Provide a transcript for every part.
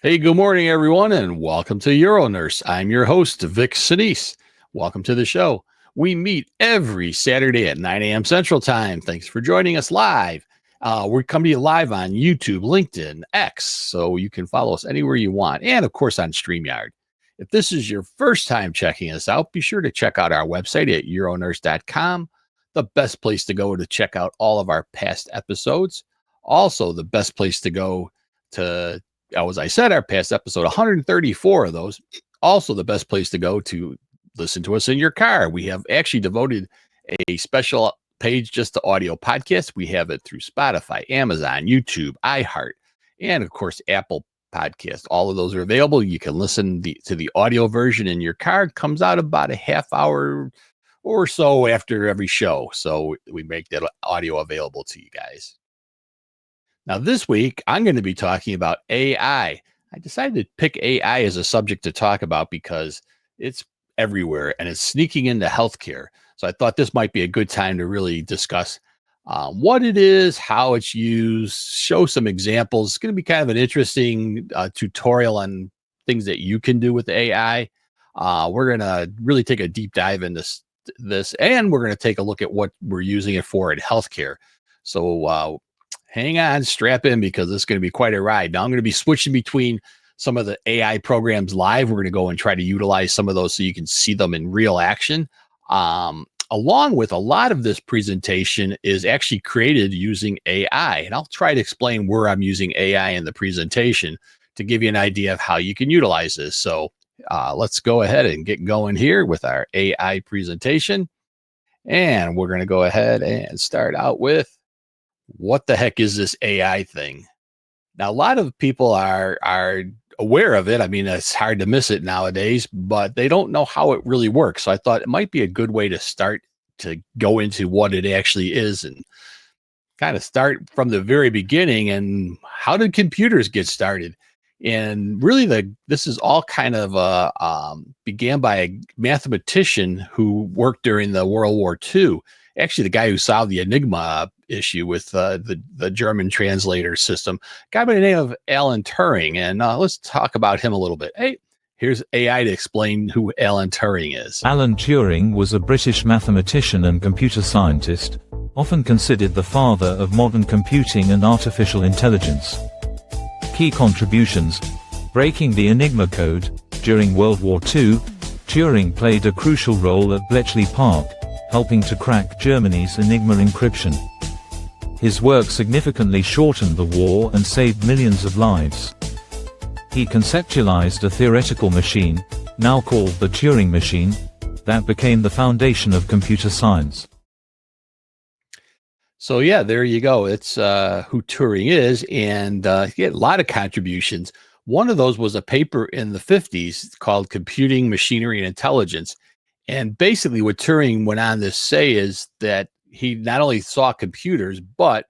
Hey, good morning, everyone, and welcome to UroNurse. I'm your host, Vic Senese. Welcome to the show. We meet every Saturday at 9 a.m. Central Time. Thanks for joining us live. We're coming to you live on YouTube, LinkedIn, X, so you can follow us anywhere you want, and of course on StreamYard. If this is your first time checking us out, be sure to check out our website at uronurse.com, the best place to go to check out all of our past episodes. Also, the best place to go to as I said, our past episode, 134 of those. Also, the best place to go to listen to us in your car. We have actually devoted a special page just to audio podcasts. We have it through Spotify, Amazon, YouTube, iHeart, and of course, Apple Podcast. All of those are available. You can listen to the audio version in your car. It comes out about a half hour or so after every show. So we make that audio available to you guys. Now, this week, I'm going to be talking about AI. I decided to pick AI as a subject to talk about because it's everywhere and it's sneaking into healthcare. So I thought this might be a good time to really discuss what it is, how it's used, show some examples. It's going to be kind of an interesting tutorial on things that you can do with AI. We're going to really take a deep dive into this, and we're going to take a look at what we're using it for in healthcare. So hang on, strap in, because this is going to be quite a ride. Now, I'm going to be switching between some of the AI programs live. We're going to go and try to utilize some of those so you can see them in real action. Along with a lot of this presentation is actually created using AI. And I'll try to explain where I'm using AI in the presentation to give you an idea of how you can utilize this. So let's go ahead and get going here with our AI presentation. And we're going to go ahead and start out with, what the heck is this AI thing? Now, a lot of people are aware of it. I mean, it's hard to miss it nowadays, but they don't know how it really works. So I thought it might be a good way to start to go into what it actually is and kind of start from the very beginning. And how did computers get started? And really, this is all kind of began by a mathematician who worked during the World War II. Actually, the guy who solved the Enigma issue with the German translator system, a guy by the name of Alan Turing. And let's talk about him a little bit. Hey, here's AI to explain who Alan Turing is. Alan Turing was a British mathematician and computer scientist, often considered the father of modern computing and artificial intelligence. Key contributions: breaking the Enigma code. During World War II, Turing played a crucial role at Bletchley Park, helping to crack Germany's Enigma encryption. His work significantly shortened the war and saved millions of lives. He conceptualized a theoretical machine, now called the Turing machine, that became the foundation of computer science. So yeah, there you go. It's who Turing is, and he had a lot of contributions. One of those was a paper in the 50s called Computing, Machinery, and Intelligence. And basically what Turing went on to say is that he not only saw computers, but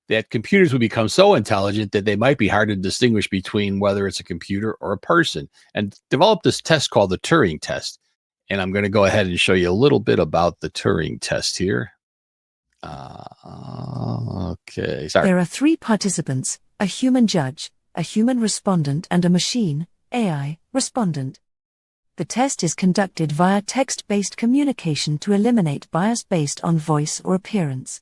that computers would become so intelligent that they might be hard to distinguish between whether it's a computer or a person, and developed this test called the Turing test. And I'm going to go ahead and show you a little bit about the Turing test here. Okay, sorry. There are three participants: a human judge, a human respondent, and a machine, AI, respondent. The test is conducted via text-based communication to eliminate bias based on voice or appearance.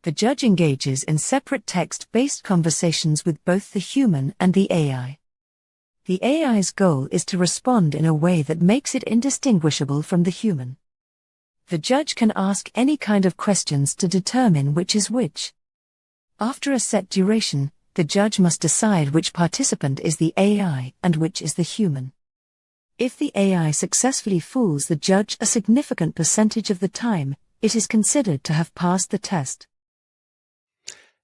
The judge engages in separate text-based conversations with both the human and the AI. The AI's goal is to respond in a way that makes it indistinguishable from the human. The judge can ask any kind of questions to determine which is which. After a set duration, the judge must decide which participant is the AI and which is the human. If the AI successfully fools the judge a significant percentage of the time, it is considered to have passed the test.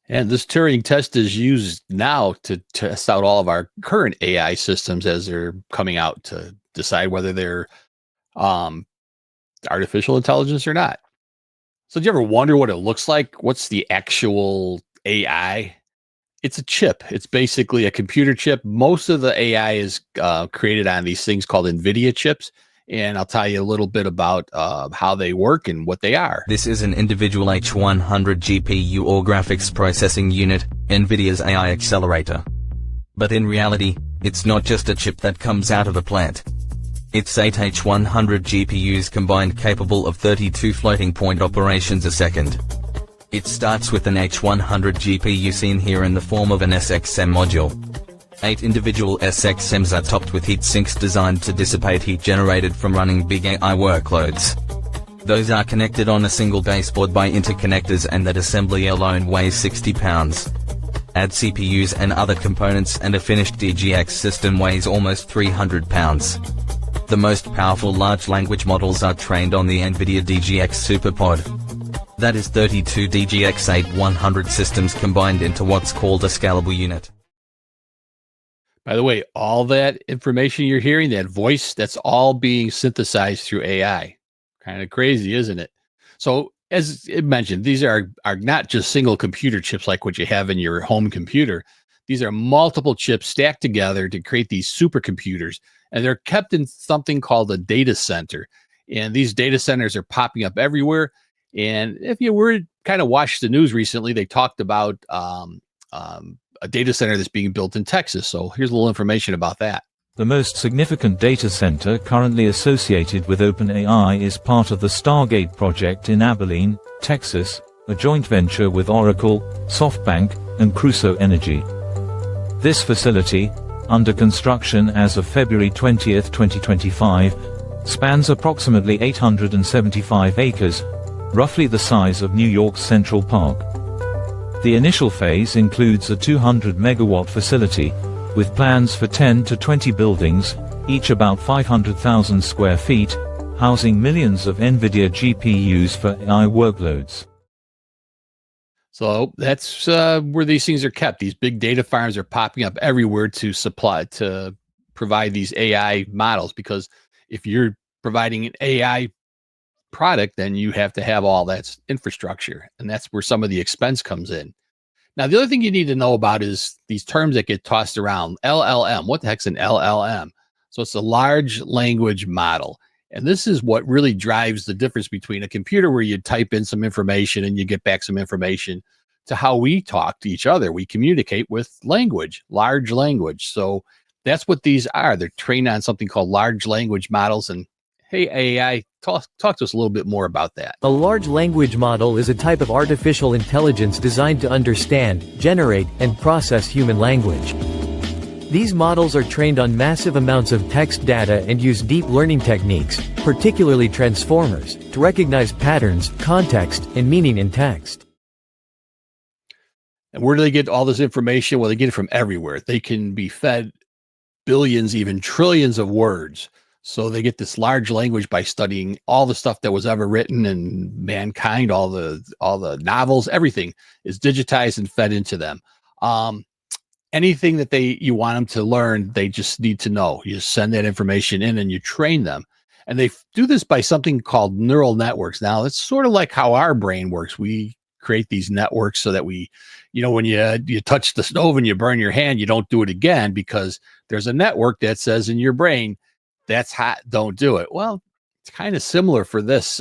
And this Turing test is used now to test out all of our current AI systems as they're coming out to decide whether they're artificial intelligence or not. So do you ever wonder what it looks like? What's the actual AI? It's a chip. It's basically a computer chip. Most of the AI is created on these things called NVIDIA chips. And I'll tell you a little bit about how they work and what they are. This is an individual H100 GPU or graphics processing unit, NVIDIA's AI accelerator. But in reality, It's not just a chip that comes out of a plant. It's 8 H100 GPUs combined capable of 32 floating point operations a second. It starts with an H100 GPU seen here in the form of an SXM module. 8 individual SXMs are topped with heat sinks designed to dissipate heat generated from running big AI workloads. Those are connected on a single baseboard by interconnectors, and that assembly alone weighs 60 pounds. Add CPUs and other components and a finished DGX system weighs almost 300 pounds. The most powerful large language models are trained on the NVIDIA DGX SuperPod. That is 32 DGX 8100 systems combined into what's called a scalable unit. By the way, all that information you're hearing, that voice, that's all being synthesized through AI. Kind of crazy, isn't it? So as it mentioned, these are not just single computer chips like what you have in your home computer. These are multiple chips stacked together to create these supercomputers, and they're kept in something called a data center. And these data centers are popping up everywhere. And if you were kind of watched the news recently, they talked about a data center that's being built in Texas. So here's a little information about that. The most significant data center currently associated with OpenAI is part of the Stargate project in Abilene, Texas, a joint venture with Oracle, SoftBank, and Crusoe Energy. This facility, under construction as of February 20, 2025, spans approximately 875 acres, roughly the size of New York's Central Park. The initial phase includes a 200-megawatt facility, with plans for 10 to 20 buildings, each about 500,000 square feet, housing millions of NVIDIA GPUs for AI workloads. So that's where these things are kept. These big data farms are popping up everywhere to provide these AI models, because if you're providing an AI product, then you have to have all that infrastructure, and that's where some of the expense comes in. Now, the other thing you need to know about is these terms that get tossed around. LLM. What the heck's an LLM? So it's a large language model. And this is what really drives the difference between a computer where you type in some information and you get back some information to how we talk to each other. We communicate with language, large language. So that's what these are. They're trained on something called large language models. And hey, AI, talk to us a little bit more about that. A large language model is a type of artificial intelligence designed to understand, generate, and process human language. These models are trained on massive amounts of text data and use deep learning techniques, particularly transformers, to recognize patterns, context, and meaning in text. And where do they get all this information? Well, they get it from everywhere. They can be fed billions, even trillions of words. So they get this large language by studying all the stuff that was ever written in mankind, all the novels, everything is digitized and fed into them. Anything that you want them to learn, they just need to know. You just send that information in and you train them. And they do this by something called neural networks. Now, it's sort of like how our brain works. We create these networks so that we, when you touch the stove and you burn your hand, you don't do it again, because there's a network that says in your brain, that's hot, don't do it. Well, it's kind of similar for this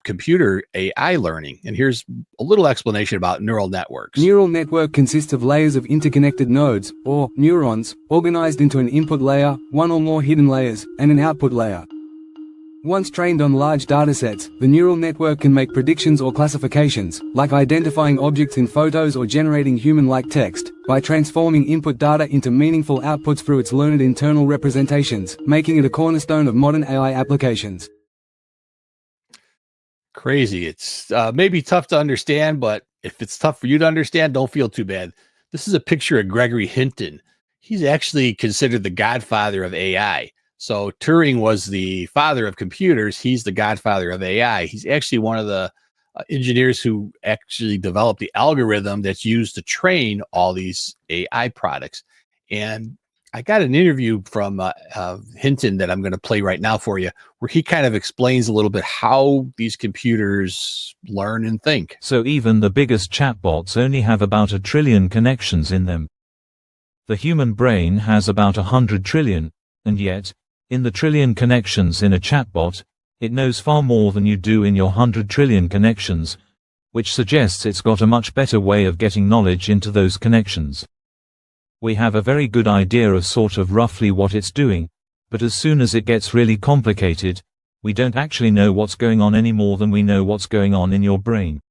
computer AI learning. And here's a little explanation about neural networks. Neural network consists of layers of interconnected nodes, or neurons, organized into an input layer, one or more hidden layers, and an output layer. Once trained on large datasets, the neural network can make predictions or classifications, like identifying objects in photos or generating human-like text, by transforming input data into meaningful outputs through its learned internal representations, making it a cornerstone of modern AI applications. Crazy. It's maybe tough to understand, but if it's tough for you to understand, don't feel too bad. This is a picture of Gregory Hinton. He's actually considered the godfather of AI. So Turing was the father of computers. He's the godfather of AI. He's actually one of the engineers who actually developed the algorithm that's used to train all these AI products. And I got an interview from Hinton that I'm going to play right now for you, where he kind of explains a little bit how these computers learn and think. So even the biggest chatbots only have about 1 trillion connections in them. The human brain has about 100 trillion, and yet, in the trillion connections in a chatbot, it knows far more than you do in your 100 trillion connections, which suggests it's got a much better way of getting knowledge into those connections. We have a very good idea of sort of roughly what it's doing, but as soon as it gets really complicated, we don't actually know what's going on any more than we know what's going on in your brain.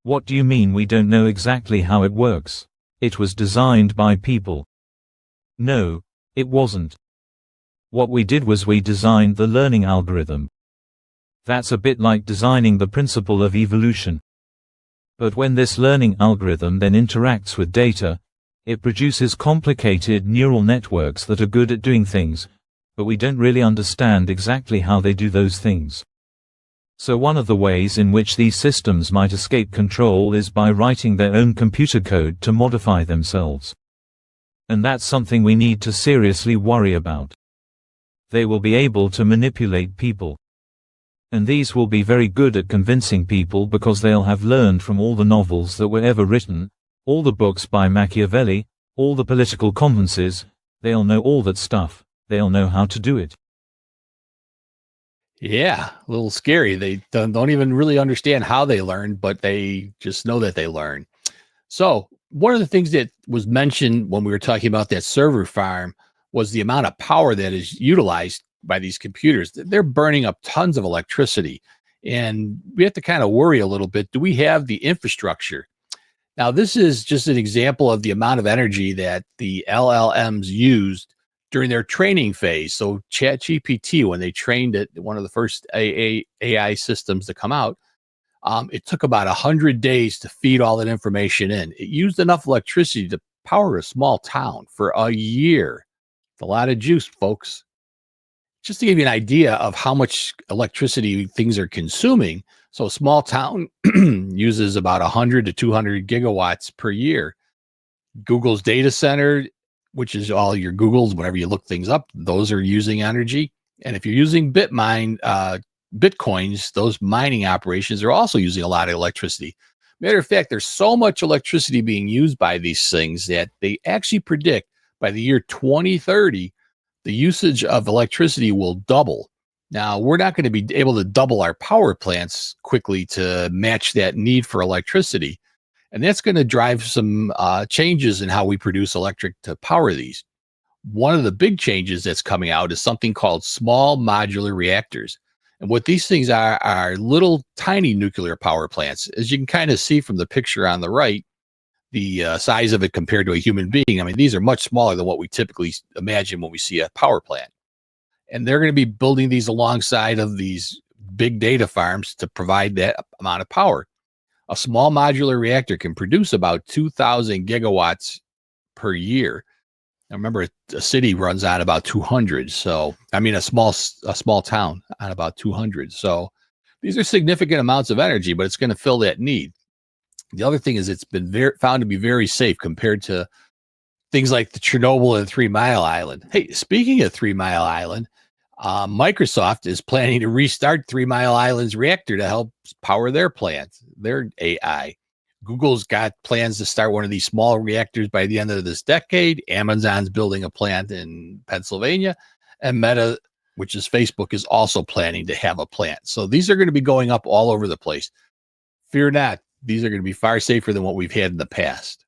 What do you mean we don't know exactly how it works? It was designed by people. No, it wasn't. What we did was we designed the learning algorithm. That's a bit like designing the principle of evolution. But when this learning algorithm then interacts with data, it produces complicated neural networks that are good at doing things, but we don't really understand exactly how they do those things. So one of the ways in which these systems might escape control is by writing their own computer code to modify themselves. And that's something we need to seriously worry about. They will be able to manipulate people. And these will be very good at convincing people because they'll have learned from all the novels that were ever written, all the books by Machiavelli, all the political conferences. They'll know all that stuff. They'll know how to do it. Yeah, a little scary. They don't even really understand how they learn, but they just know that they learn. So one of the things that was mentioned when we were talking about that server farm was the amount of power that is utilized by these computers. They're burning up tons of electricity. And we have to kind of worry a little bit. Do we have the infrastructure? Now, this is just an example of the amount of energy that the LLMs used during their training phase. So ChatGPT, when they trained it, one of the first AI systems to come out, it took about 100 days to feed all that information in. It used enough electricity to power a small town for a year. It's a lot of juice, folks. Just to give you an idea of how much electricity things are consuming. So a small town uses about 100 to 200 gigawatts per year. Google's data center, which is all your Googles, whenever you look things up, those are using energy. And if you're using Bitcoins, those mining operations are also using a lot of electricity. Matter of fact, there's so much electricity being used by these things that they actually predict by the year 2030, the usage of electricity will double. Now, we're not going to be able to double our power plants quickly to match that need for electricity. And that's going to drive some changes in how we produce electric to power these. One of the big changes that's coming out is something called small modular reactors. And what these things are little tiny nuclear power plants. As you can kind of see from the picture on the right, the size of it compared to a human being. I mean, these are much smaller than what we typically imagine when we see a power plant. And they're going to be building these alongside of these big data farms to provide that amount of power. A small modular reactor can produce about 2,000 gigawatts per year. Now remember, a city runs on about 200. So, I mean, a small town on about 200. So these are significant amounts of energy, but it's going to fill that need. The other thing is it's been found to be very safe compared to things like the Chernobyl and 3 Mile Island. Hey, speaking of 3 Mile Island, Microsoft is planning to restart 3 Mile Island's reactor to help power their plant, their AI. Google's got plans to start one of these small reactors by the end of this decade. Amazon's building a plant in Pennsylvania. And Meta, which is Facebook, is also planning to have a plant. So these are going to be going up all over the place. Fear not. These are going to be far safer than what we've had in the past.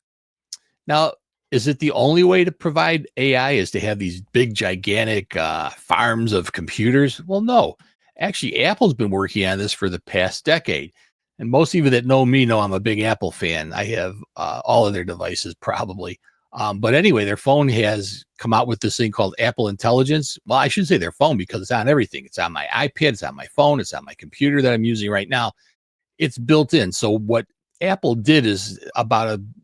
Now, is it the only way to provide AI is to have these big, gigantic farms of computers? Well, no. Actually, Apple's been working on this for the past decade. And most of you that know me know I'm a big Apple fan. I have all of their devices probably. But anyway, their phone has come out with this thing called Apple Intelligence. Well, I should say their phone because it's on everything. It's on my iPad, it's on my phone, it's on my computer that I'm using right now. It's built in. So what Apple did is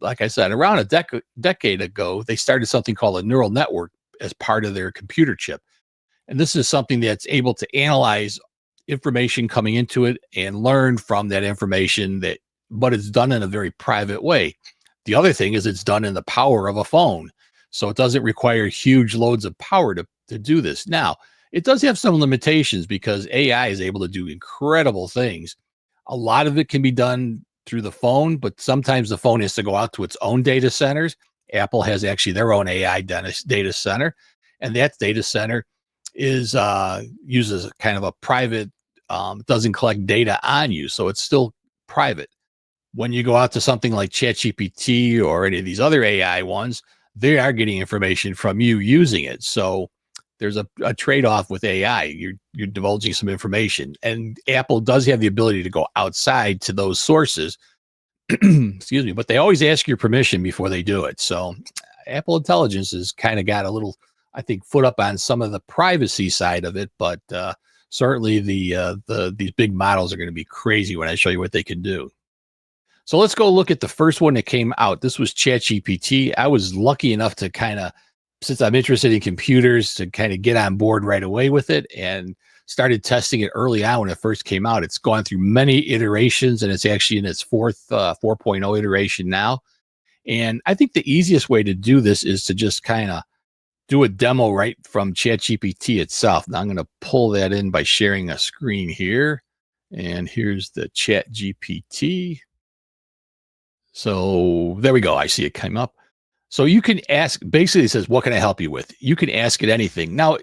like I said, around a decade ago, they started something called a neural network as part of their computer chip. And this is something that's able to analyze information coming into it and learn from that information, but it's done in a very private way. The other thing is it's done in the power of a phone. So it doesn't require huge loads of power to do this. Now, it does have some limitations because AI is able to do incredible things. A lot of it can be done through the phone, but sometimes the phone has to go out to its own data centers. Apple has actually their own AI data center, and that data center uses kind of a private, doesn't collect data on you, so it's still private. When you go out to something like ChatGPT or any of these other AI ones, they are getting information from you using it. So there's a trade-off with AI. You're divulging some information, and Apple does have the ability to go outside to those sources. Excuse me, but they always ask your permission before they do it. So Apple Intelligence has kind of got a little, I think, foot up on some of the privacy side of it, but certainly these big models are going to be crazy when I show you what they can do. So let's go look at the first one that came out. This was ChatGPT. I was lucky enough to kind of, since I'm interested in computers, to kind of get on board right away with it and started testing it early on when it first came out. It's gone through many iterations, and it's actually in its fourth 4.0 iteration now. And I think the easiest way to do this is to just kind of do a demo right from ChatGPT itself. Now I'm going to pull that in by sharing a screen here. And here's the ChatGPT. So there we go. I see it came up. So you can ask, basically it says, what can I help you with? You can ask it anything. Now,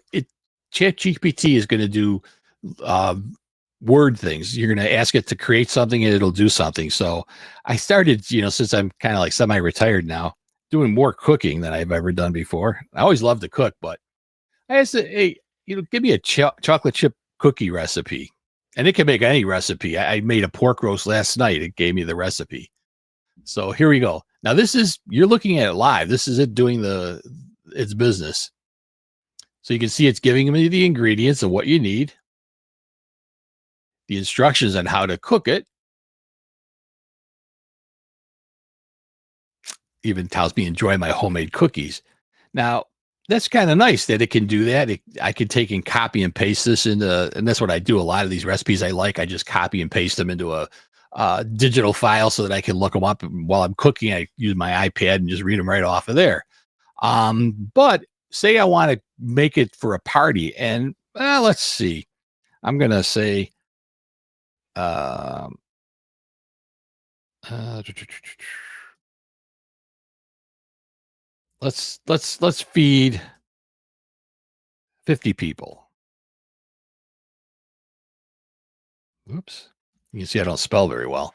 ChatGPT is going to do word things. You're going to ask it to create something and it'll do something. So I started, since I'm kind of like semi-retired now, doing more cooking than I've ever done before. I always loved to cook, but I asked it, hey, give me a chocolate chip cookie recipe. And it can make any recipe. I made a pork roast last night. It gave me the recipe. So here we go. Now you're looking at it live. This is it doing its business. So you can see it's giving me the ingredients of what you need, the instructions on how to cook it. Even tells me enjoy my homemade cookies. Now that's kind of nice that it can do that. I can take and copy and paste this and that's what I do. A lot of these recipes I just copy and paste them into a digital file so that I can look them up. And while I'm cooking, I use my iPad and just read them right off of there. But say I want to make it for a party, and let's see. I'm gonna say, let's feed 50 people. Oops. You can see I don't spell very well.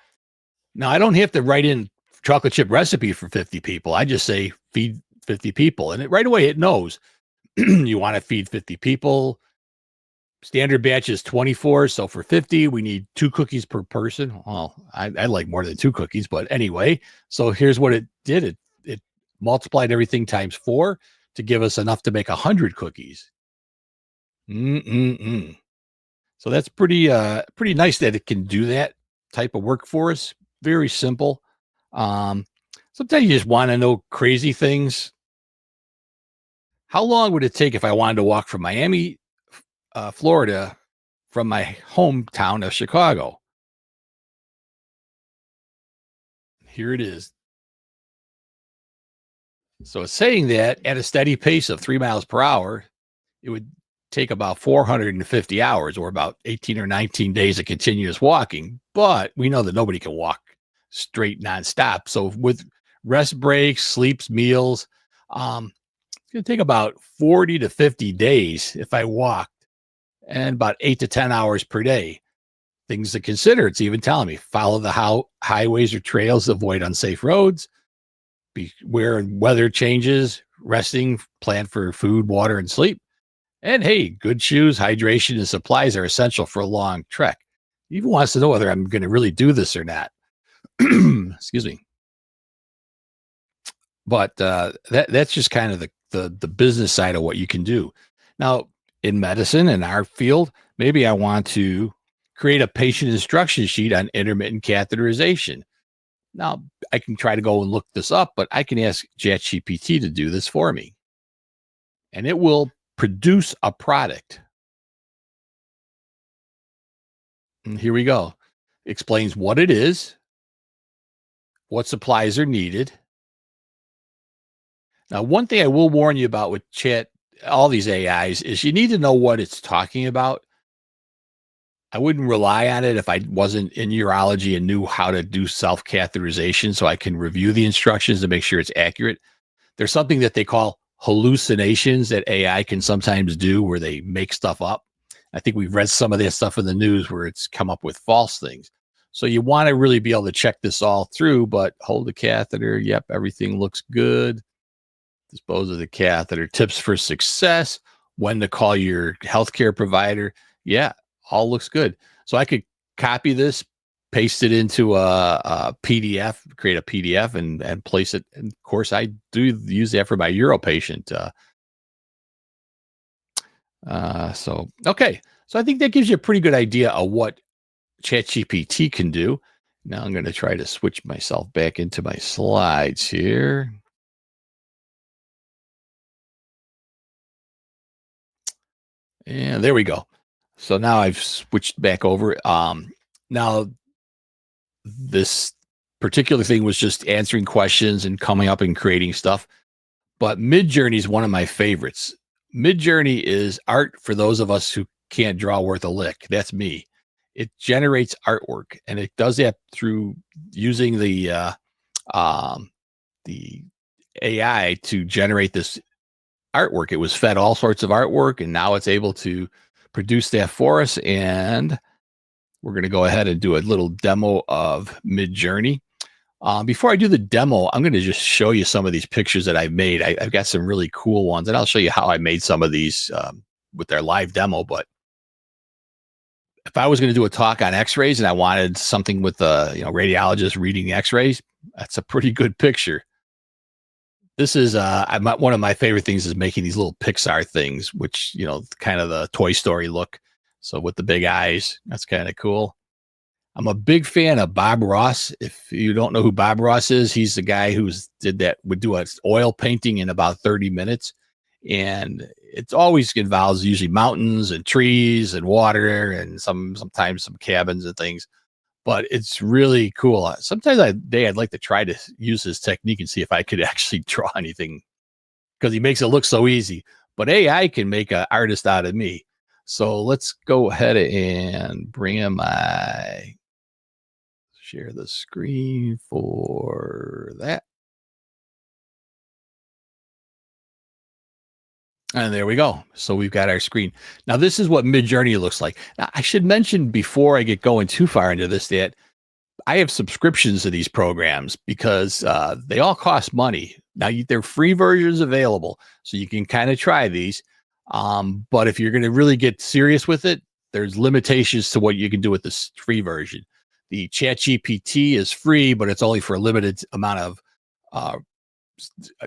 Now I don't have to write in chocolate chip recipe for 50 people. I just say feed 50 people, and right away it knows you want to feed 50 people. Standard batch is 24. So for 50, we need 2 cookies per person. Well, I like more than 2 cookies, but anyway, so here's what it did. It multiplied everything times 4 to give us enough to make 100 cookies. So that's pretty nice that it can do that type of work for us. Very simple. Sometimes you just want to know crazy things. How long would it take if I wanted to walk from Miami, Florida, from my hometown of Chicago? Here it is. So it's saying that at a steady pace of 3 miles per hour, it would take about 450 hours or about 18 or 19 days of continuous walking. But we know that nobody can walk straight nonstop. So with rest breaks, sleeps, meals, it's going to take about 40 to 50 days if I walked, and about 8 to 10 hours per day. Things to consider. It's even telling me follow the highways or trails, avoid unsafe roads, beware weather changes, resting, plan for food, water, and sleep. And hey, good shoes, hydration, and supplies are essential for a long trek. He even wants to know whether I'm going to really do this or not. Excuse me. But that's just kind of the business side of what you can do. Now, in medicine, in our field, maybe I want to create a patient instruction sheet on intermittent catheterization. Now, I can try to go and look this up, but I can ask ChatGPT to do this for me. And it will produce a product. And here we go. Explains what it is, what supplies are needed. Now, one thing I will warn you about with all these AIs is you need to know what it's talking about. I wouldn't rely on it if I wasn't in urology and knew how to do self-catheterization, so I can review the instructions to make sure it's accurate. There's something that they call hallucinations that AI can sometimes do where they make stuff up. I think we've read some of that stuff in the news where it's come up with false things. So you want to really be able to check this all through, but hold the catheter. Yep, everything looks good. dispose of the catheter, tips for success, when to call your healthcare provider. Yeah, all looks good. So I could copy this, paste it into a PDF, create a PDF, and place it. And of course, I do use that for my Euro patient. So okay, so I think that gives you a pretty good idea of what ChatGPT can do. Now I'm going to try to switch myself back into my slides here. And there we go. So now I've switched back over. Now this particular thing was just answering questions and coming up and creating stuff. But Midjourney is one of my favorites. Midjourney is art for those of us who can't draw worth a lick. That's me. It generates artwork, and it does that through using the AI to generate this artwork. It was fed all sorts of artwork, and now it's able to produce that for us. And we're going to go ahead and do a little demo of Midjourney. Before I do the demo, I'm going to just show you some of these pictures that I've made. I've got some really cool ones, and I'll show you how I made some of these with their live demo. But if I was going to do a talk on X-rays and I wanted something with the radiologist reading the X-rays, that's a pretty good picture. This is one of my favorite things is making these little Pixar things, which kind of the Toy Story look. So with the big eyes, that's kind of cool. I'm a big fan of Bob Ross. If you don't know who Bob Ross is, he's the guy would do an oil painting in about 30 minutes. And it always involves usually mountains and trees and water and sometimes some cabins and things. But it's really cool. Sometimes I'd like to try to use his technique and see if I could actually draw anything, because he makes it look so easy. But AI can make an artist out of me. So let's go ahead and bring in share the screen for that. And there we go. So we've got our screen. Now, this is what Midjourney looks like. Now, I should mention before I get going too far into this that I have subscriptions to these programs because they all cost money. Now, they're free versions available, so you can kind of try these. But if you're going to really get serious with it, there's limitations to what you can do with this free version. The ChatGPT is free, but it's only for a limited amount of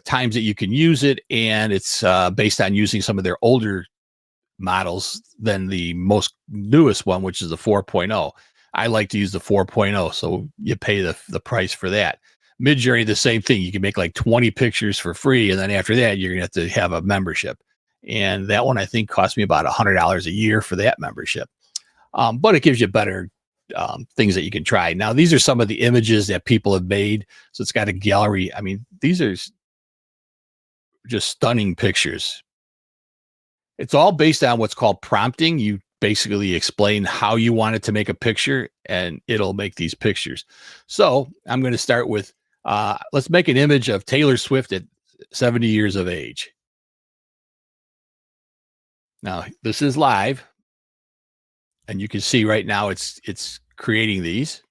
times that you can use it, and it's based on using some of their older models than the most newest one, which is the 4.0. I like to use the 4.0, so you pay the price for that. Midjourney, the same thing. You can make like 20 pictures for free, and then after that, you're gonna have to have a membership. And that one, I think, cost me about $100 a year for that membership. But it gives you better things that you can try. Now, these are some of the images that people have made. So it's got a gallery. I mean, these are just stunning pictures. It's all based on what's called prompting. You basically explain how you want it to make a picture, and it'll make these pictures. So I'm going to start with, let's make an image of Taylor Swift at 70 years of age. Now, this is live, and you can see right now it's creating these.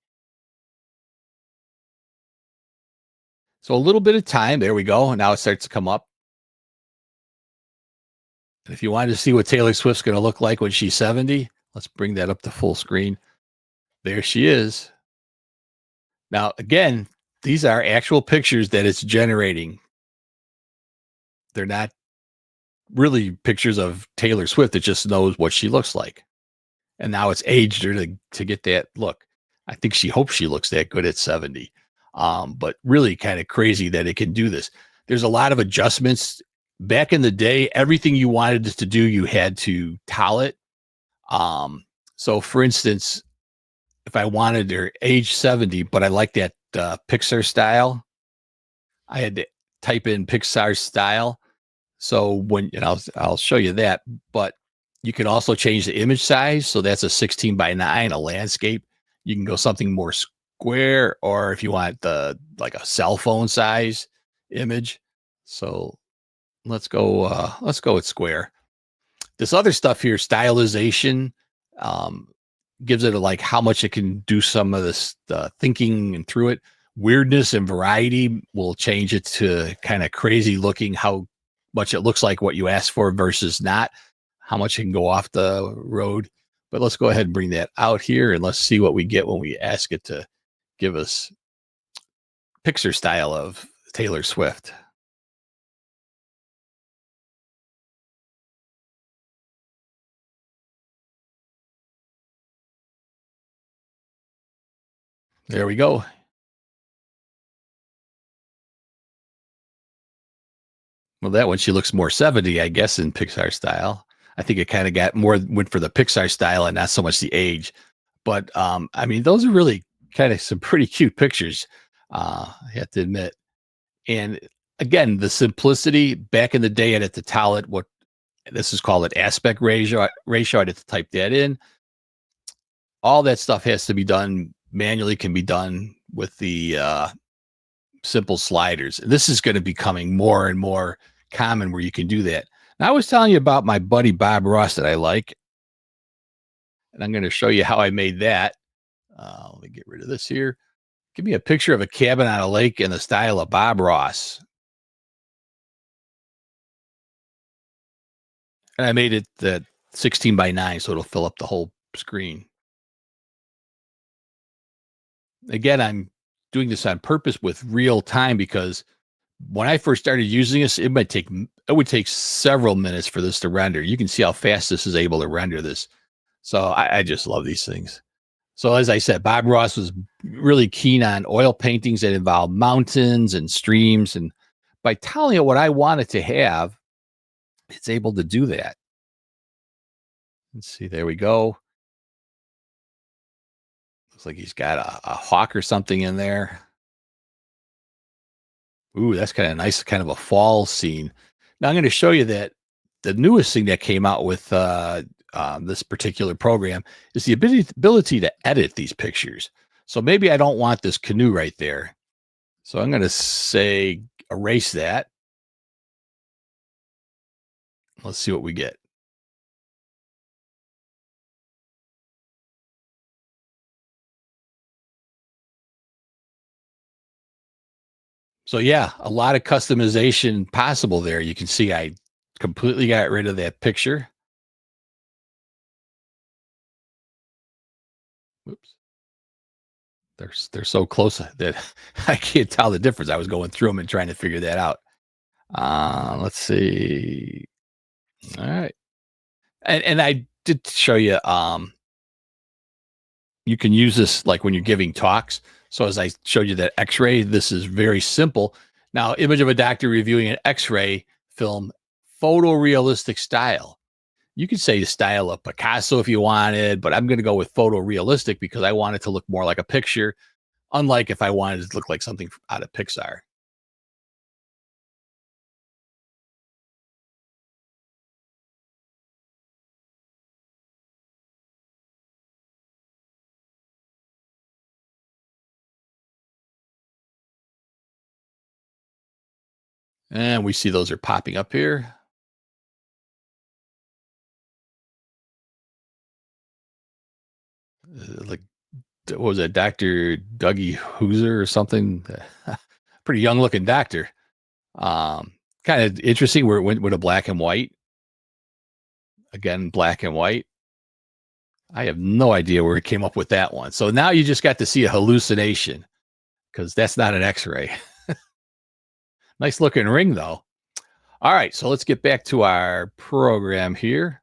So a little bit of time. There we go. And now it starts to come up. And if you wanted to see what Taylor Swift's going to look like when she's 70, let's bring that up to full screen. There she is. Now, again, these are actual pictures that it's generating. They're not really pictures of Taylor Swift. It just knows what she looks like. And now it's aged her to get that look. I think she hopes she looks that good at 70. But really kind of crazy that it can do this. There's a lot of adjustments. Back in the day, everything you wanted it to do, you had to tell it. So for instance, if I wanted her age 70, but I like that Pixar style, I had to type in Pixar style. So when, I'll show you that, but you can also change the image size. So that's a 16:9, a landscape. You can go something more square, or if you want like a cell phone size image. So let's go with square. This other stuff here, stylization, gives it like how much it can do some of this thinking and through it. weirdness and variety will change it to kind of crazy looking, how much it looks like what you asked for versus not, how much it can go off the road. But let's go ahead and bring that out here and let's see what we get when we ask it to give us picture style of Taylor Swift. There we go. Well, that one, she looks more 70, I guess, in Pixar style. I think it kind of went for the Pixar style and not so much the age. But I mean, those are really kind of some pretty cute pictures. I have to admit. And again, the simplicity back in the day, I had to tell it what this is called an aspect ratio. I had to type that in. All that stuff has to be done manually, can be done with the simple sliders. This is going to be becoming more and more common where you can do that. Now, I was telling you about my buddy Bob Ross that I like, and I'm going to show you how I made that. Let me get rid of this here. Give me a picture of a cabin on a lake in the style of Bob Ross. And I made it the 16 by 9, so it'll fill up the whole screen. Again, I'm doing this on purpose with real time because when I first started using this, it would take several minutes for this to render. You can see how fast this is able to render this. So I just love these things. So as I said, Bob Ross was really keen on oil paintings that involved mountains and streams. And by telling it what I wanted to have, it's able to do that. Let's see, there we go. Looks like he's got a hawk or something in there. Ooh, that's kind of nice, kind of a fall scene. Now I'm going to show you that the newest thing that came out with this particular program is the ability to edit these pictures. So maybe I don't want this canoe right there. So I'm going to say erase that. Let's see what we get. So yeah, a lot of customization possible there. You can see I completely got rid of that picture. Whoops. They're so close that I can't tell the difference. I was going through them and trying to figure that out. Let's see. All right. And I did show you you can use this like when you're giving talks. So as I showed you that X-ray, this is very simple. Now, image of a doctor reviewing an X-ray film, photorealistic style. You could say the style of Picasso if you wanted, but I'm going to go with photorealistic because I want it to look more like a picture, unlike if I wanted it to look like something out of Pixar. And we see those are popping up here. Like, what was that, Dr. Dougie Hooser or something? Pretty young looking doctor. Kind of interesting where it went with a black and white. Again, black and white. I have no idea where it came up with that one. So now you just got to see a hallucination because that's not an X-ray. Nice looking ring though. All right, so let's get back to our program here.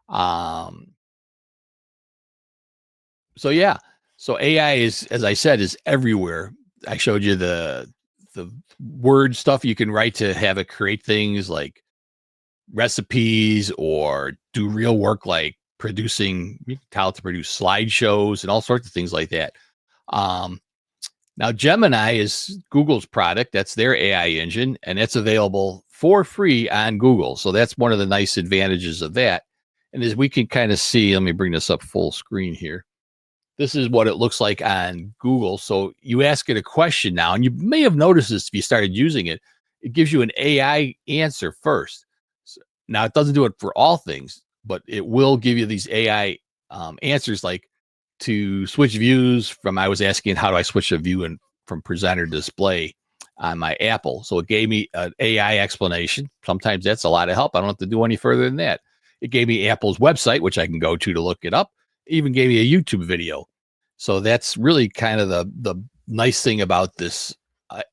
So yeah, so AI is, as I said, is everywhere. I showed you the word stuff you can write to have it create things like recipes or do real work like producing, you can tell it to produce slideshows and all sorts of things like that. Now Gemini is Google's product. That's their AI engine, and it's available for free on Google. So that's one of the nice advantages of that. And as we can kind of see, let me bring this up full screen here. This is what it looks like on Google. So you ask it a question now, and you may have noticed this if you started using it. It gives you an AI answer first. So now, it doesn't do it for all things, but it will give you these AI answers like to switch views from, I was asking, how do I switch a view in from presenter display on my Apple. So it gave me an AI explanation. Sometimes that's a lot of help. I don't have to do any further than that. It gave me Apple's website, which I can go to look it up. It even gave me a YouTube video. So that's really kind of the nice thing about this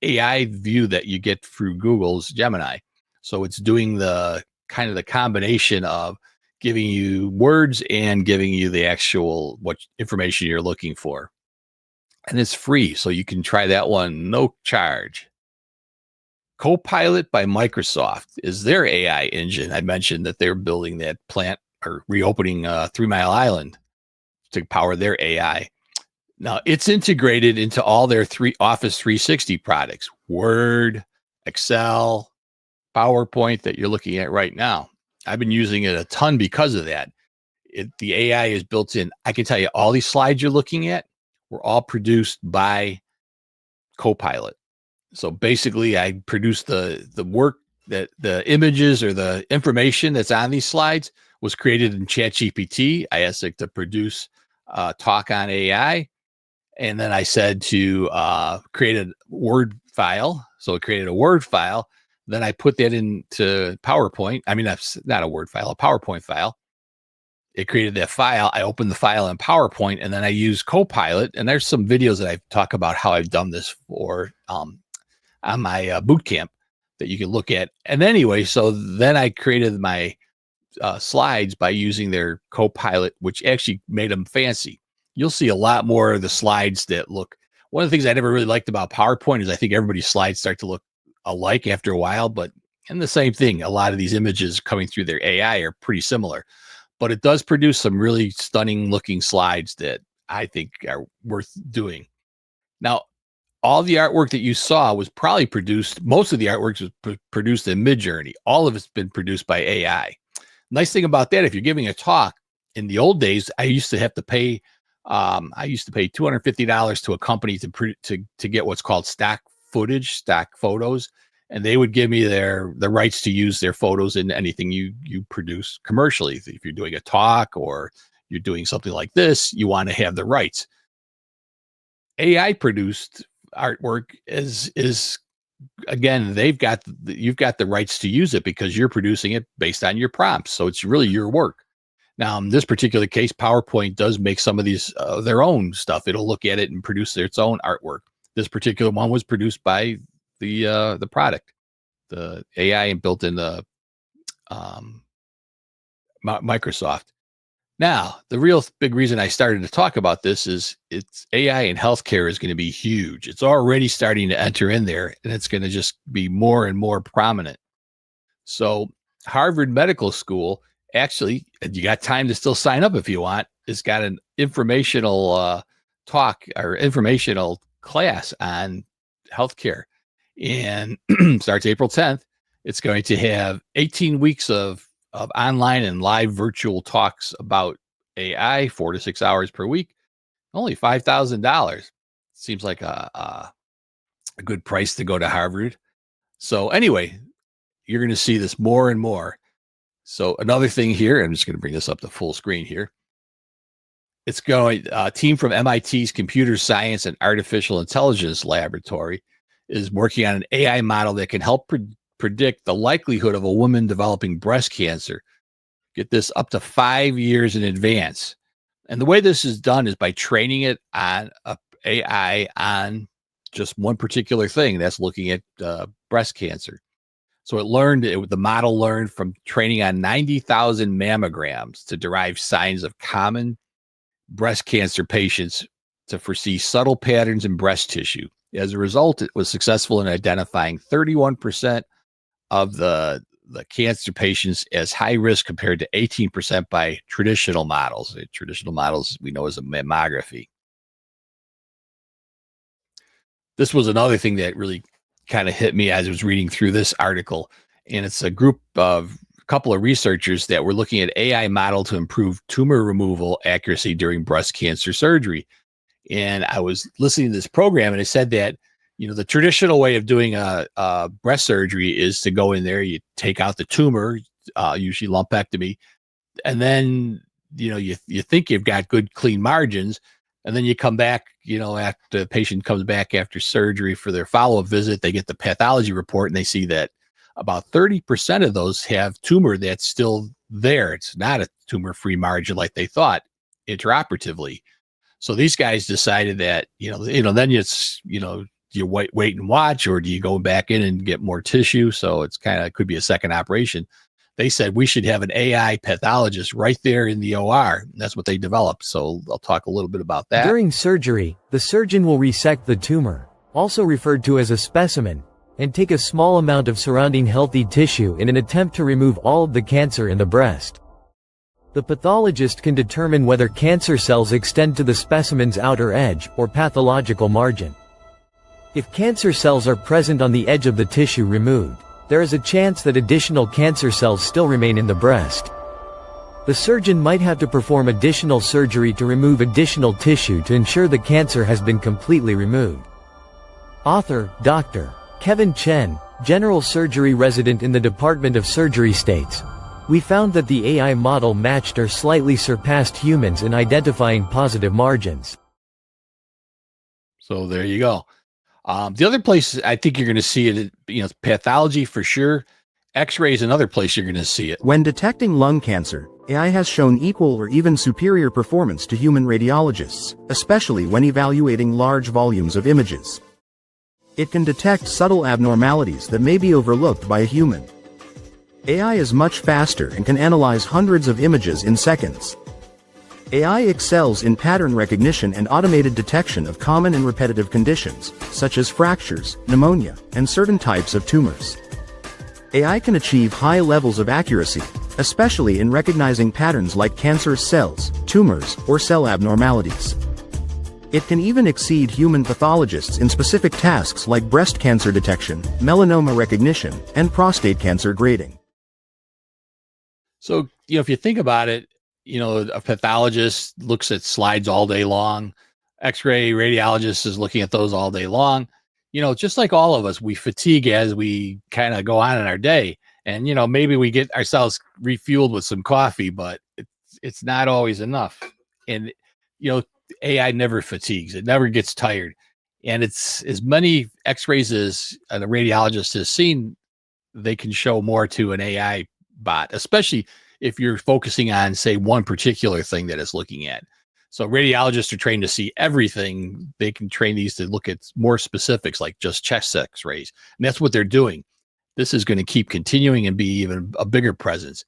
AI view that you get through Google's Gemini. So it's doing the kind of the combination of giving you words and giving you the actual what information you're looking for. And it's free, so you can try that one, no charge. Copilot by Microsoft is their AI engine. I mentioned that they're building that plant or reopening 3 Mile Island to power their AI. Now, it's integrated into all their Office 360 products, Word, Excel, PowerPoint that you're looking at right now. I've been using it a ton because of that. The AI is built in. I can tell you all these slides you're looking at were all produced by Copilot. So basically, I produce the work that the images or the information that's on these slides was created in ChatGPT. I asked it to produce a talk on AI. And then I said to create a Word file. So it created a Word file. Then I put that into PowerPoint. I mean, that's not a Word file, a PowerPoint file. It created that file. I opened the file in PowerPoint, and then I use Copilot. And there's some videos that I talk about how I've done this for on my boot camp that you can look at. And anyway, so then I created my slides by using their Copilot, which actually made them fancy. You'll see a lot more of the slides that look. One of the things I never really liked about PowerPoint is I think everybody's slides start to look alike after a while, and the same thing. A lot of these images coming through their AI are pretty similar, but it does produce some really stunning looking slides that I think are worth doing. Now, all the artwork that you saw was probably produced. Most of the artwork was produced in Midjourney. All of it's been produced by AI. Nice thing about that, if you're giving a talk, in the old days, I used to have to pay. I used to pay $250 to a company to get what's called stock footage, stock photos, and they would give me the rights to use their photos in anything you produce commercially. If you're doing a talk or you're doing something like this, you want to have the rights. AI produced artwork is again, you've got the rights to use it because you're producing it based on your prompts. So it's really your work. Now, in this particular case, PowerPoint does make some of these their own stuff. It'll look at it and produce its own artwork. This particular one was produced by the product, the AI, and built in the Microsoft. Now, the real big reason I started to talk about this is it's AI in healthcare is going to be huge. It's already starting to enter in there, and it's going to just be more and more prominent. So Harvard Medical School, actually, you got time to still sign up if you want, it's got an informational talk or informational class on healthcare, and starts April 10th. It's going to have 18 weeks of online and live virtual talks about AI, 4 to 6 hours per week, only $5,000. Seems like a good price to go to Harvard. So anyway, you're going to see this more and more. So another thing here, I'm just going to bring this up to full screen here. It's going, a team from MIT's Computer Science and Artificial Intelligence Laboratory is working on an AI model that can help predict the likelihood of a woman developing breast cancer. Get this, up to 5 years in advance. And the way this is done is by training it on a AI on just one particular thing that's looking at breast cancer. So the model learned from training on 90,000 mammograms to derive signs of common breast cancer patients to foresee subtle patterns in breast tissue. As a result, it was successful in identifying 31% of the cancer patients as high risk compared to 18% by traditional models. Traditional models we know as a mammography. This was another thing that really kind of hit me as I was reading through this article. And it's a couple of researchers that were looking at AI model to improve tumor removal accuracy during breast cancer surgery. And I was listening to this program, and it said that, the traditional way of doing a breast surgery is to go in there, you take out the tumor, usually lumpectomy, and then, you think you've got good, clean margins, And then you come back, after the patient comes back after surgery for their follow-up visit, they get the pathology report and they see that about 30% of those have tumor that's still there. It's not a tumor-free margin like they thought intraoperatively. So these guys decided that, then it's, you wait and watch, or do you go back in and get more tissue? So it's could be a second operation. They said we should have an AI pathologist right there in the OR. That's what they developed. So I'll talk a little bit about that. During surgery, the surgeon will resect the tumor, also referred to as a specimen, and take a small amount of surrounding healthy tissue in an attempt to remove all of the cancer in the breast. The pathologist can determine whether cancer cells extend to the specimen's outer edge or pathological margin. If cancer cells are present on the edge of the tissue removed, there is a chance that additional cancer cells still remain in the breast. The surgeon might have to perform additional surgery to remove additional tissue to ensure the cancer has been completely removed. Author, Dr. Kevin Chen, general surgery resident in the Department of Surgery states, "We found that the AI model matched or slightly surpassed humans in identifying positive margins." So there you go. The other place I think you're going to see it, pathology for sure. X-ray is another place you're going to see it. When detecting lung cancer, AI has shown equal or even superior performance to human radiologists, especially when evaluating large volumes of images. It can detect subtle abnormalities that may be overlooked by a human. AI is much faster and can analyze hundreds of images in seconds. AI excels in pattern recognition and automated detection of common and repetitive conditions, such as fractures, pneumonia, and certain types of tumors. AI can achieve high levels of accuracy, especially in recognizing patterns like cancerous cells, tumors, or cell abnormalities. It can even exceed human pathologists in specific tasks like breast cancer detection, melanoma recognition, and prostate cancer grading. So, if you think about it, a pathologist looks at slides all day long. X-ray radiologist is looking at those all day long. Just like all of us, we fatigue as we kind of go on in our day. And, maybe we get ourselves refueled with some coffee, but it's not always enough. And, AI never fatigues. It never gets tired. And it's as many X-rays as a radiologist has seen, they can show more to an AI bot, especially if you're focusing on, say, one particular thing that it's looking at. So radiologists are trained to see everything. They can train these to look at more specifics, like just chest X-rays. And that's what they're doing. This is going to keep continuing and be even a bigger presence.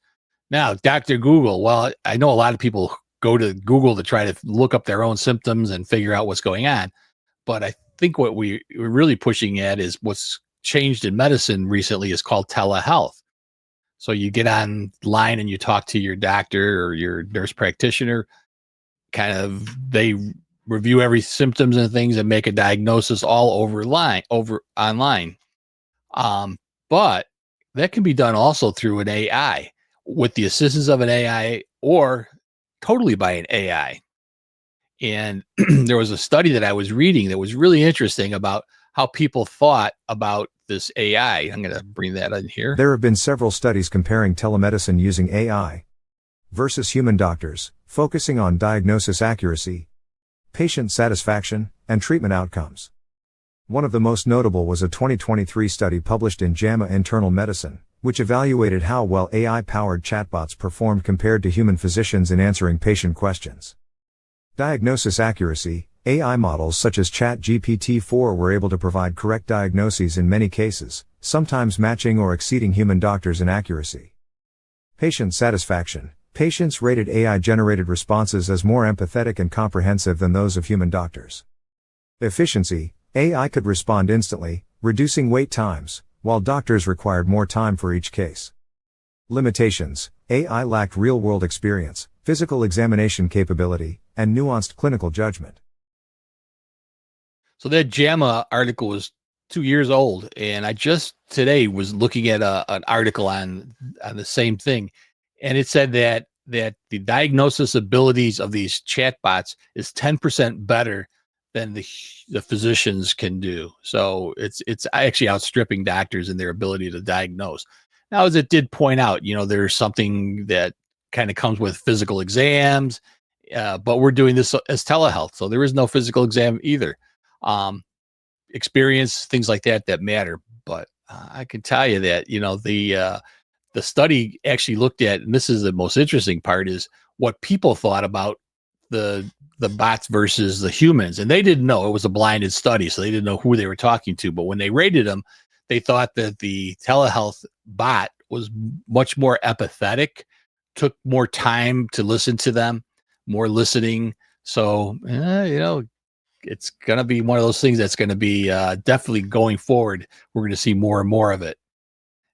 Now, Dr. Google, well, I know a lot of people go to Google to try to look up their own symptoms and figure out what's going on. But I think what we're really pushing at is what's changed in medicine recently is called telehealth. So you get online and you talk to your doctor or your nurse practitioner, they review every symptoms and things and make a diagnosis all online. But that can be done also through an AI with the assistance of an AI or totally by an AI. And there was a study that I was reading that was really interesting about how people thought about this AI. I'm going to bring that in here. There have been several studies comparing telemedicine using AI versus human doctors, focusing on diagnosis accuracy, patient satisfaction, and treatment outcomes. One of the most notable was a 2023 study published in JAMA Internal Medicine, which evaluated how well AI-powered chatbots performed compared to human physicians in answering patient questions. Diagnosis accuracy: AI models such as ChatGPT-4 were able to provide correct diagnoses in many cases, sometimes matching or exceeding human doctors in accuracy. Patient satisfaction: patients rated AI-generated responses as more empathetic and comprehensive than those of human doctors. Efficiency: AI could respond instantly, reducing wait times, while doctors required more time for each case. Limitations: AI lacked real-world experience, physical examination capability, and nuanced clinical judgment. So that JAMA article was 2 years old, and I just today was looking at an article on the same thing, and it said that the diagnosis abilities of these chatbots is 10% better than the physicians can do. So it's actually outstripping doctors in their ability to diagnose. Now, as it did point out, there's something that kind of comes with physical exams but we're doing this as telehealth, so there is no physical exam either. Um, Experience, things like that matter. But I can tell you that the study actually looked at, and this is the most interesting part, is what people thought about the the bots versus the humans, and they didn't know. It was a blinded study, so they didn't know who they were talking to. But when they rated them, they thought that the telehealth bot was much more empathetic, took more time to listen to them, more listening. So it's going to be one of those things that's going to be definitely going forward. We're going to see more and more of it.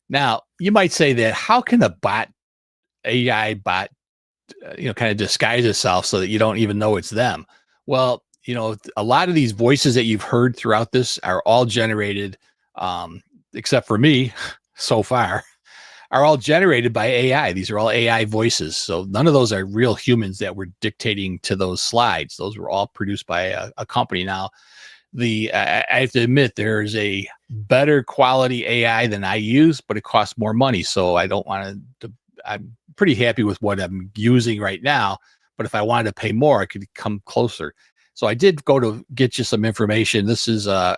Now, you might say that how can a AI bot, kind of disguise itself so that you don't even know it's them? Well, a lot of these voices that you've heard throughout this are all generated, except for me so far, are all generated by AI. These are all AI voices. So none of those are real humans that were dictating to those slides. Those were all produced by a company. Now, I have to admit there's a better quality AI than I use, but it costs more money. So I don't want to. I'm pretty happy with what I'm using right now. But if I wanted to pay more, I could come closer. So I did go to get you some information. This is a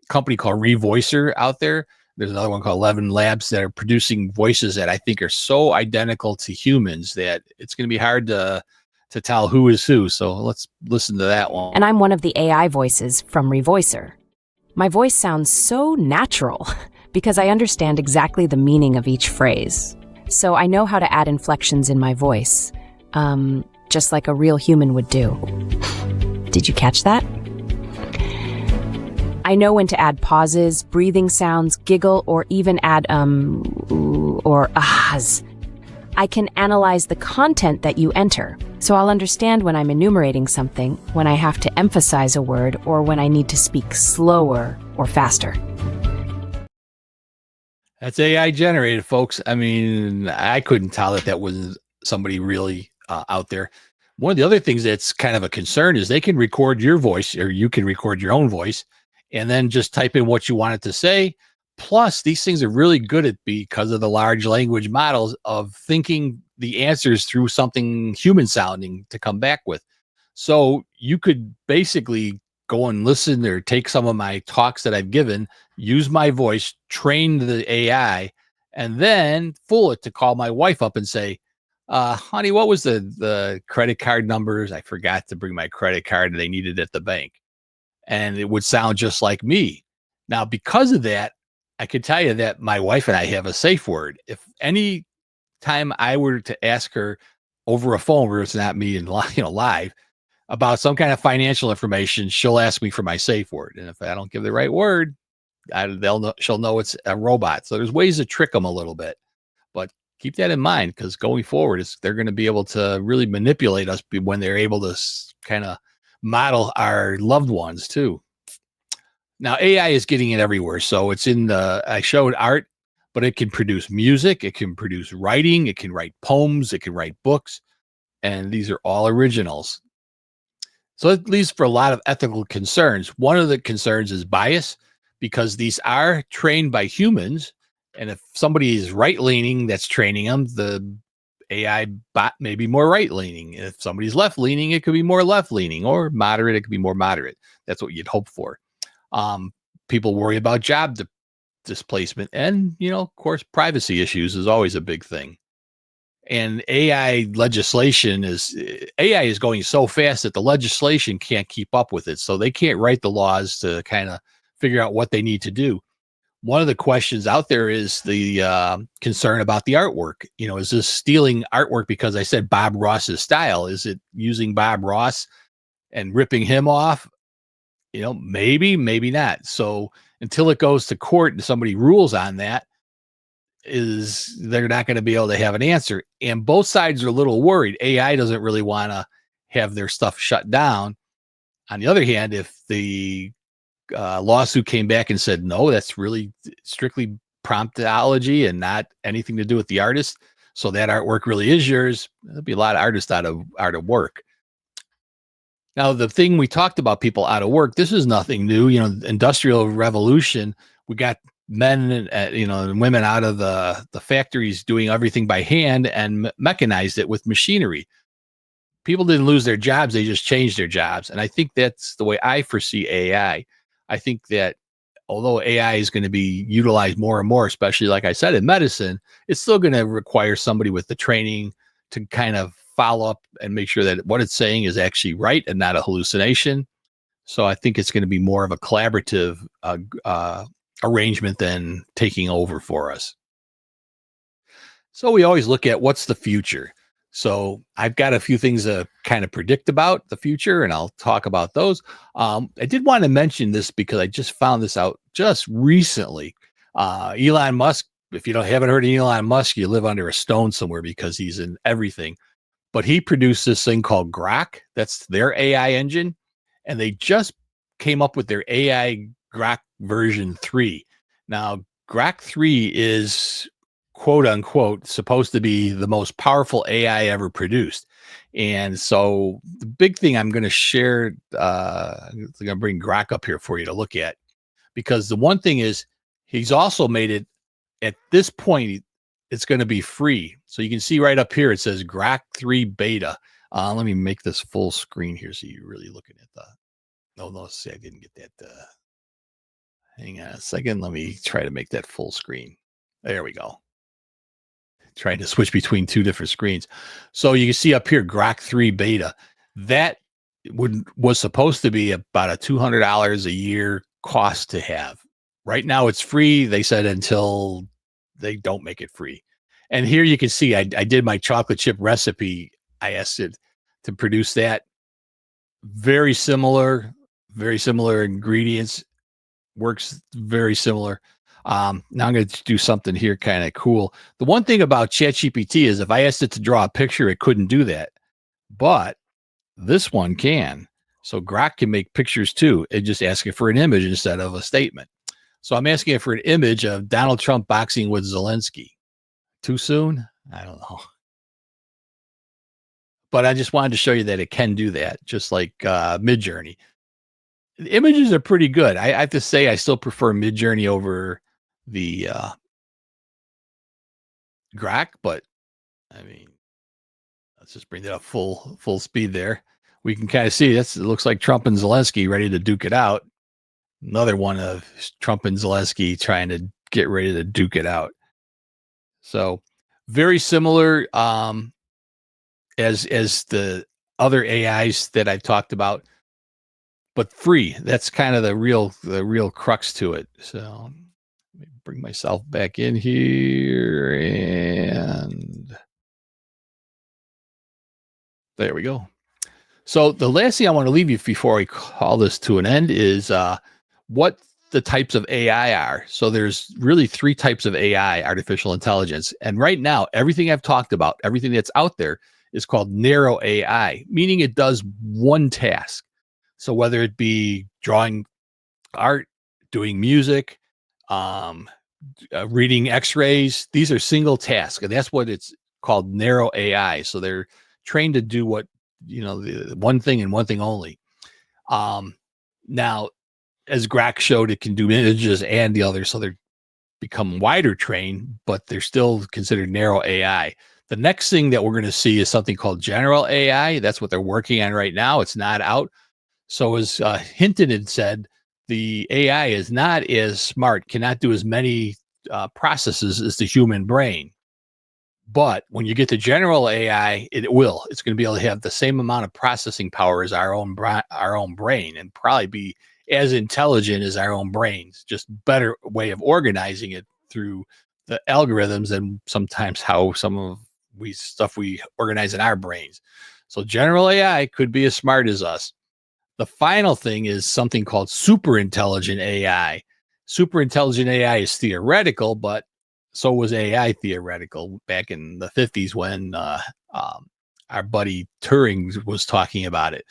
company called Revoicer out there. There's another one called 11 Labs that are producing voices that I think are so identical to humans that it's going to be hard to tell who is who. So let's listen to that one. And I'm one of the AI voices from Revoicer. My voice sounds so natural because I understand exactly the meaning of each phrase. So I know how to add inflections in my voice, just like a real human would do. Did you catch that? I know when to add pauses, breathing sounds, giggle, or even add ooh, or ahs. I can analyze the content that you enter, so I'll understand when I'm enumerating something, when I have to emphasize a word, or when I need to speak slower or faster. That's AI generated, folks. I mean, I couldn't tell that was somebody really out there. One of the other things that's kind of a concern is they can record your voice, or you can record your own voice, and then just type in what you want it to say. Plus, these things are really good at, because of the large language models, of thinking the answers through something human sounding to come back with. So you could basically go and listen or take some of my talks that I've given, use my voice, train the AI, and then fool it to call my wife up and say, honey, what was the credit card numbers? I forgot to bring my credit card and they needed it at the bank. And it would sound just like me. Now, because of that, I can tell you that my wife and I have a safe word. If any time I were to ask her over a phone where it's not me and live about some kind of financial information, she'll ask me for my safe word. And if I don't give the right word, she'll know it's a robot. So there's ways to trick them a little bit, but keep that in mind, because going forward, they're going to be able to really manipulate us when they're able to kind of model our loved ones too. Now, AI is getting it everywhere. So it's I showed art, but it can produce music, it can produce writing, it can write poems, it can write books, and these are all originals. So it leads for a lot of ethical concerns. One of the concerns is bias, because these are trained by humans. And if somebody is right leaning that's training them, the AI bot may be more right leaning. If somebody's left leaning, it could be more left leaning, or moderate, it could be more moderate. That's what you'd hope for. People worry about job displacement, and of course, privacy issues is always a big thing. And AI is going so fast that the legislation can't keep up with it. So they can't write the laws to kind of figure out what they need to do. One of the questions out there is the concern about the artwork. Is this stealing artwork because I said Bob Ross's style? Is it using Bob Ross and ripping him off? Maybe, maybe not. So until it goes to court and somebody rules on that, they're not going to be able to have an answer. And both sides are a little worried. AI doesn't really want to have their stuff shut down. On the other hand, if the lawsuit came back and said, no, that's really strictly promptology and not anything to do with the artist, so that artwork really is yours, there'll be a lot of artists out of work. Now, the thing we talked about, people out of work, this is nothing new. Industrial revolution, we got men and women out of the factories doing everything by hand and mechanized it with machinery. people didn't lose their jobs, they just changed their jobs. And I think that's the way I foresee AI. I think that although AI is going to be utilized more and more, especially like I said in medicine, it's still going to require somebody with the training to kind of follow up and make sure that what it's saying is actually right and not a hallucination. So I think it's going to be more of a collaborative arrangement than taking over for us. So we always look at what's the future. So I've got a few things to kind of predict about the future, and I'll talk about those. I did want to mention this because I just found this out just recently. Elon Musk, if you haven't heard of Elon Musk, you live under a stone somewhere because he's in everything. But he produced this thing called Grok. That's their AI engine. And they just came up with their AI Grok version 3. Now, Grok 3 is quote unquote supposed to be the most powerful AI ever produced. And so the big thing I'm going to share, I'm going to bring Grok up here for you to look at, because the one thing is he's also made it at this point, it's going to be free. So you can see right up here, it says Grok 3 beta. Let me make this full screen here so you're really looking at the, no, see, I didn't get that. Hang on a second. Let me try to make that full screen. There we go. Trying to switch between two different screens. So you can see up here, Grok 3 beta. That was supposed to be about a $200 a year cost to have. Right now it's free. They said until they don't make it free. And here you can see I did my chocolate chip recipe. I asked it to produce that. Very similar ingredients. Works very similar. Now I'm going to do something here kind of cool. The one thing about ChatGPT is if I asked it to draw a picture, it couldn't do that. But this one can. So Grok can make pictures too. It just asks it for an image instead of a statement. So I'm asking it for an image of Donald Trump boxing with Zelensky. Too soon? I don't know. But I just wanted to show you that it can do that, just like Midjourney. The images are pretty good. I have to say I still prefer Midjourney over the Grok, but I mean, let's just bring that up full speed there. We can kind of see it looks like Trump and Zelensky ready to duke it out. Another one of Trump and Zelensky trying to get ready to duke it out. So very similar as the other AIs that I've talked about, but free. That's kind of the real crux to it. So let me bring myself back in here, and there we go. So the last thing I want to leave you before I call this to an end is what the types of AI are. So there's really 3 types of AI, artificial intelligence. And right now, everything I've talked about, everything that's out there is called narrow AI, meaning it does one task. So whether it be drawing art, doing music, reading x-rays, these are single tasks. And that's what it's called, narrow AI. So they're trained to do what, the one thing and one thing only. Now, as Grok showed, it can do images and the others, so they're become wider trained, but they're still considered narrow AI. The next thing that we're going to see is something called general AI. That's what they're working on right now. It's not out. So as Hinton had said, the AI is not as smart, cannot do as many processes as the human brain. But when you get to general AI, it will. It's going to be able to have the same amount of processing power as our own brain, and probably be as intelligent as our own brains, just better way of organizing it through the algorithms and sometimes how some of stuff we organize in our brains. So general AI could be as smart as us. The final thing is something called super intelligent AI. Super intelligent AI is theoretical, but so was AI theoretical back in the 50s when our buddy Turing was talking about it.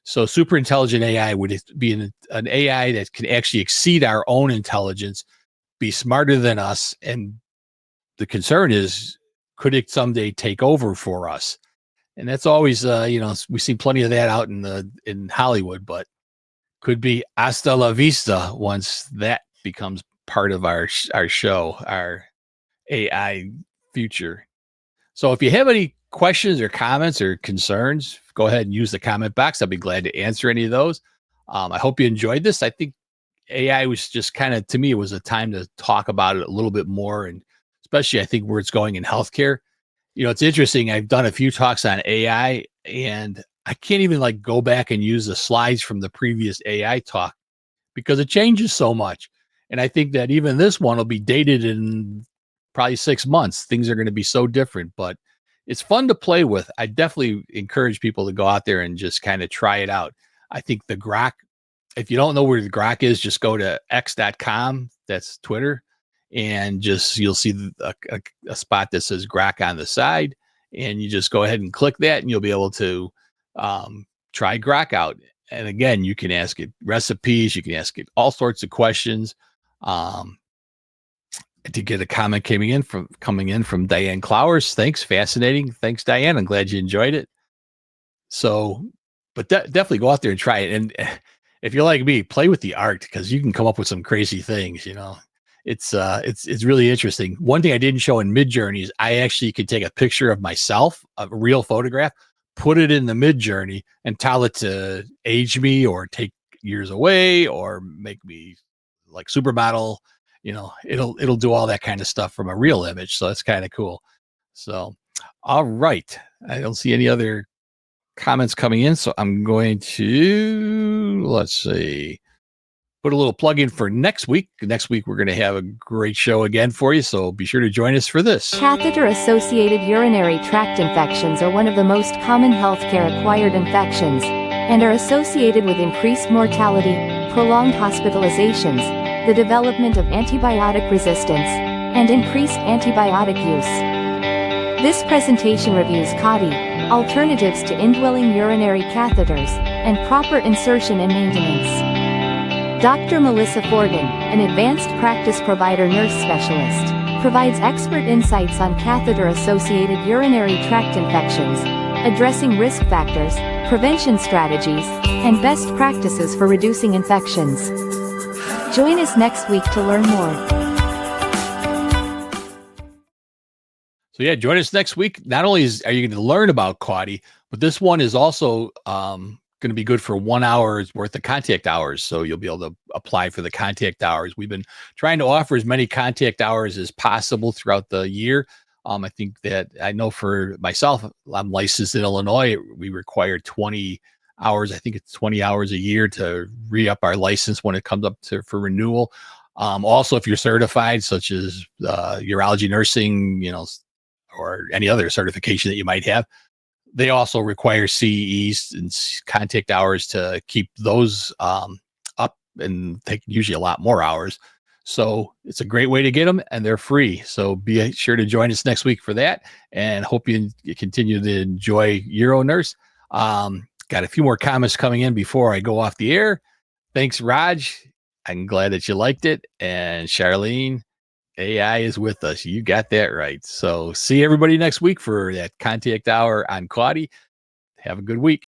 So super intelligent AI would be an AI that can actually exceed our own intelligence, be smarter than us. And the concern is, could it someday take over for us? And that's always, we see plenty of that out in Hollywood, but could be hasta la vista once that becomes part of our show, our AI future. So if you have any questions or comments or concerns, go ahead and use the comment box. I'll be glad to answer any of those. I hope you enjoyed this. I think AI was just kind of, to me, it was a time to talk about it a little bit more, and especially I think where it's going in healthcare. It's interesting. I've done a few talks on AI, and I can't even like go back and use the slides from the previous AI talk because it changes so much. And I think that even this one will be dated in probably 6 months. Things are going to be so different, but it's fun to play with. I definitely encourage people to go out there and just kind of try it out. I think the Grok, if you don't know where the Grok is, just go to x.com. That's Twitter. And just you'll see a spot that says Grok on the side. And you just go ahead and click that, and you'll be able to try Grok out. And again, you can ask it recipes. You can ask it all sorts of questions. To get a comment coming in from Diane Clowers. Thanks. Fascinating. Thanks, Diane. I'm glad you enjoyed it. So, but definitely go out there and try it. And if you're like me, play with the art, because you can come up with some crazy things. It's really interesting. One thing I didn't show in Midjourney is I actually could take a picture of myself, a real photograph, put it in the Midjourney, and tell it to age me or take years away or make me like supermodel. It'll do all that kind of stuff from a real image. So that's kind of cool. So, all right. I don't see any other comments coming in. So I'm going to, let's see, put a little plug in for next week. Next week, we're going to have a great show again for you. So be sure to join us for this. Catheter-associated urinary tract infections are one of the most common healthcare-acquired infections and are associated with increased mortality, prolonged hospitalizations, the development of antibiotic resistance, and increased antibiotic use. This presentation reviews CAUTI, alternatives to indwelling urinary catheters, and proper insertion and maintenance. Dr. Melissa Forgan, an advanced practice provider nurse specialist, provides expert insights on catheter-associated urinary tract infections, addressing risk factors, prevention strategies, and best practices for reducing infections. Join us next week to learn more. So yeah, join us next week. Not only are you going to learn about CAUTI, but this one is also going to be good for 1 hour's worth of contact hours. So you'll be able to apply for the contact hours. We've been trying to offer as many contact hours as possible throughout the year. I think that I know for myself, I'm licensed in Illinois. We require 20 hours. I think it's 20 hours a year to re-up our license when it comes up for renewal. Also, if you're certified, such as urology nursing, or any other certification that you might have, they also require CEs and contact hours to keep those up, and take usually a lot more hours. So it's a great way to get them, and they're free. So be sure to join us next week for that, and hope you continue to enjoy UroNurse. Got a few more comments coming in before I go off the air. Thanks, Raj. I'm glad that you liked it. And Charlene, AI is with us. You got that right. So see everybody next week for that contact hour on CAUTI. Have a good week.